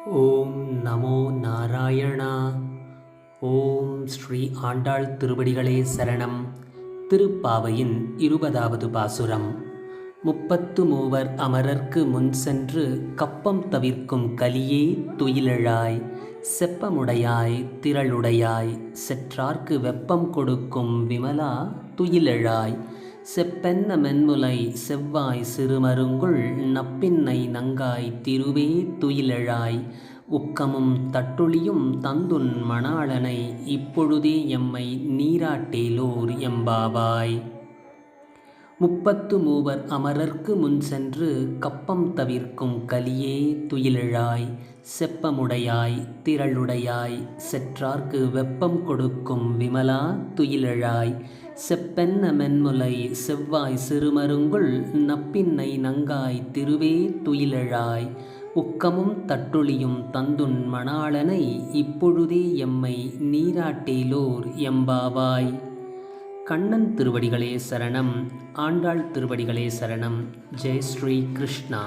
ஓம் நமோ நாராயணா. ஓம் ஸ்ரீ ஆண்டாள் திருவடிகளே சரணம். திருப்பாவையின் 20வது பாசுரம். 33 அமரர்க்கு முன் சென்று கப்பம் தவிர்க்கும் கலியே துயிலெழாய். செப்பமுடையாய் திரளுடையாய் செற்றார்க்கு வெப்பம் கொடுக்கும் விமலா துயிலெழாய். செப்பென்ன மென்முலை செவ்வாய் சிறுமருங்குல் நப்பின்னை நங்காய் திருவே துயிலெழாய். உக்கமும் தட்டொழியும் தந்துன் மணாளனை இப்பொழுதே எம்மை நீராட்டேலோர் எம்பாவாய். 33 அமரர்க்கு முன் சென்று கப்பம் தவிர்க்கும் கலியே துயிலெழாய். செப்பமுடையாய் திரளுடையாய் செற்றார்க்கு வெப்பம் கொடுக்கும் விமலா துயிலெழாய். செப்பென்ன மென்முலை செவ்வாய் சிறுமருங்குல் நப்பின்னை நங்காய் திருவே துயிலெழாய். உக்கமும் தட்டொழியும் தந்துன் மணாளனை இப்பொழுதே எம்மை நீராட்டேலோர் எம்பாவாய். கண்ணன் திருவடிகளே சரணம். ஆண்டாள் திருவடிகளே சரணம். ஜெய் ஸ்ரீ கிருஷ்ணா.